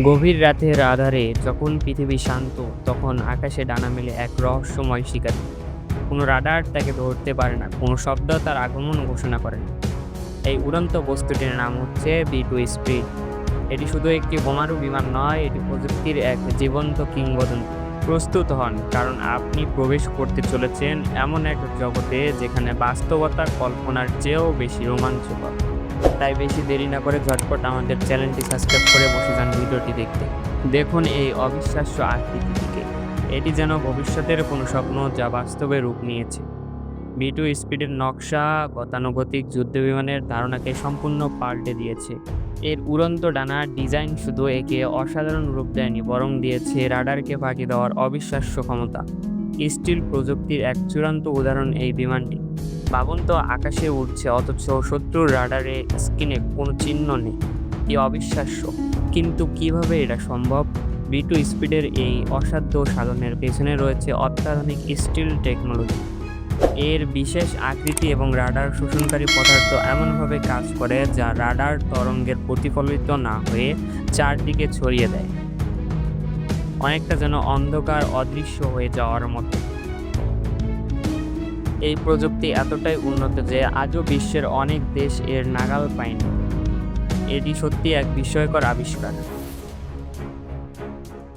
গভীর রাতের আঁধারে যখন পৃথিবী শান্ত, তখন আকাশে ডানা মেলে এক রহস্যময় শিকারী। কোনো রাডার তাকে ধরতে পারে না, কোনো শব্দ তার আগমন ঘোষণা করে না। এই উড়ন্ত বস্তুটির নাম হচ্ছে বি-2 স্পিড। এটি শুধু একটি বোমারু বিমান নয়, এটি প্রযুক্তির এক জীবন্ত কিংবদন্তি। প্রস্তুত হন, কারণ আপনি প্রবেশ করতে চলেছেন এমন এক জগতে যেখানে বাস্তবতা কল্পনার চেয়েও বেশি রোমাঞ্চকর। তাই বেশি দেরি না করে ঝটপট আমাদের চ্যানেলটি সাবস্ক্রাইব করে বসে যান ভিডিওটি দেখতে। দেখুন এই অবিশ্বাস্য আকৃতিটিকে। এটি যেন ভবিষ্যতের কোনো স্বপ্ন যা বাস্তবে রূপ নিয়েছে। বি-2 স্পিডের নকশা গতানুগতিক যুদ্ধবিমানের ধারণাকে সম্পূর্ণ পাল্টে দিয়েছে। এর উড়ন্ত ডানার ডিজাইন শুধু একে অসাধারণ রূপ দেয়নি, বরং দিয়েছে রাডারকে ফাঁকি দেওয়ার অবিশ্বাস্য ক্ষমতা। স্টিল প্রযুক্তির এক চূড়ান্ত উদাহরণ এই বিমানটি। ভাবুন তো, আকাশে উড়ছে অথচ শত্রুর রাডারে স্ক্রিনে কোনো চিহ্ন নেই। কি অবিশ্বাস্য! কিন্তু কিভাবে এটা সম্ভব? বি-2 স্পিডের এই অসাধ্য সাধনের পেছনে রয়েছে অত্যাধুনিক স্টিল টেকনোলজি। এর বিশেষ আকৃতি এবং রাডার শোষণকারী পদার্থ এমনভাবে কাজ করে যা রাডার তরঙ্গের প্রতিফলিত না হয়ে চারদিকে ছড়িয়ে দেয়, অনেকটা যেন অন্ধকার অদৃশ্য হয়ে যাওয়ার মতো। এই প্রযুক্তি এতটাই উন্নত যে আজও বিশ্বের অনেক দেশ এর নাগাল পায়নি। এটি সত্যি এক বিস্ময়কর আবিষ্কার।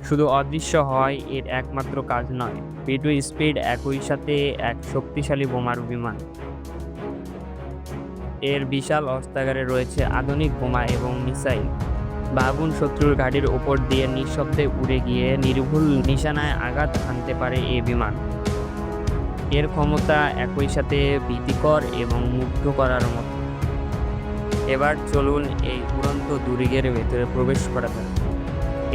শুধু অদৃশ্য হয় এর একমাত্র কাজ নয়, বি-2 স্পিড একই সাথে এক শক্তিশালী বোমারু বিমান। এর বিশাল অস্ত্রাগারে রয়েছে আধুনিক বোমা এবং মিসাইল। ভাবুন, শত্রুর ঘাঁটির উপর দিয়ে নিঃশব্দে উড়ে গিয়ে নির্ভুল নিশানায় আঘাত হানতে পারে এই বিমান। এর ক্ষমতা একই সাথে ভীতিকর এবং মুগ্ধ করার মতো। এবার চলুন এই উড়ন্ত দুর্গের ভেতরে প্রবেশ করা যাক।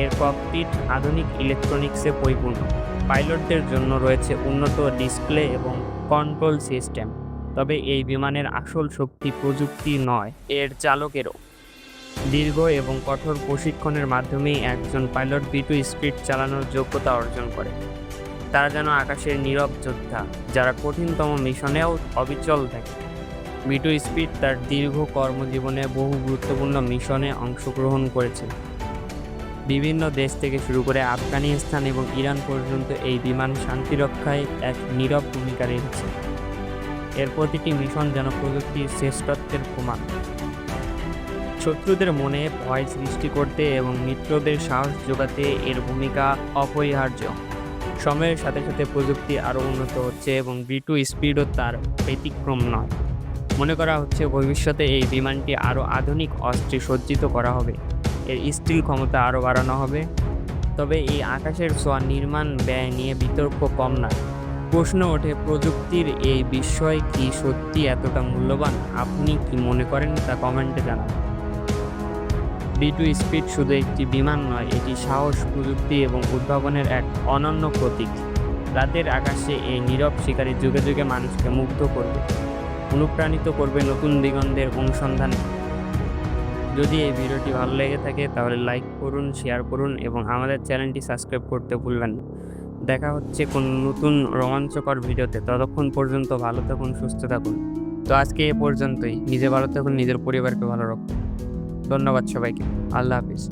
এর ককপিট আধুনিক ইলেকট্রনিক্সে পরিপূর্ণ। পাইলটদের জন্য রয়েছে উন্নত ডিসপ্লে এবং কন্ট্রোল সিস্টেম। তবে এই বিমানের আসল শক্তি প্রযুক্তি নয়, এর চালকেরও। দীর্ঘ এবং কঠোর প্রশিক্ষণের মাধ্যমেই একজন পাইলট বি-2 স্পিড চালানোর যোগ্যতা অর্জন করে। তারা যেন আকাশের নীরব যোদ্ধা, যারা কঠিনতম মিশনেও অবিচল থাকে। বি-2 স্পিড তার দীর্ঘ কর্মজীবনে বহু গুরুত্বপূর্ণ মিশনে অংশগ্রহণ করেছে। বিভিন্ন দেশ থেকে শুরু করে আফগানিস্তান এবং ইরান পর্যন্ত এই বিমান শান্তিরক্ষায় এক নীরব ভূমিকা রেখেছে। এর প্রতিটি মিশন যেন প্রযুক্তির শ্রেষ্ঠত্বের প্রমাণ। শত্রুদের মনে ভয় সৃষ্টি করতে এবং মিত্রদের সাহস যোগাতে এর ভূমিকা অপরিহার্য। সময়ের সাথে সাথে প্রযুক্তি আরও উন্নত হচ্ছে এবং বি-2 স্পিডও তার ব্যতিক্রম নয়। মনে করা হচ্ছে ভবিষ্যতে এই বিমানটি আরও আধুনিক অস্ত্রে সজ্জিত করা হবে, এর স্টিল ক্ষমতা আরও বাড়ানো হবে। তবে এই আকাশের ছোঁয়া নির্মাণ ব্যয় নিয়ে বিতর্ক কম না। প্রশ্ন ওঠে, প্রযুক্তির এই বিস্ময় কি সত্যি এতটা মূল্যবান? আপনি কি মনে করেন তা কমেন্টে জানান। বি-2 স্পিড শুধু একটি বিমান নয়, এটি সাহস, প্রযুক্তি এবং উদ্ভাবনের এক অনন্য প্রতীক। রাতের আকাশে এই নীরব শিকারী যুগে যুগে মানুষকে মুগ্ধ করবে, অনুপ্রাণিত করবে নতুন দিগন্তের অনুসন্ধানে। যদি এই ভিডিওটি ভালো লেগে থাকে তাহলে লাইক করুন, শেয়ার করুন এবং আমাদের চ্যানেলটি সাবস্ক্রাইব করতে ভুলবেন না। দেখা হচ্ছে কোন নতুন রোমাঞ্চকর ভিডিওতে। ততক্ষণ পর্যন্ত ভালো থাকুন, সুস্থ থাকুন। তো আজকে এ পর্যন্তই। নিজে ভালো থাকুন, নিজের পরিবারকে ভালো রাখুন। ধন্যবাদ সবাইকে। আল্লাহ হাফিজ।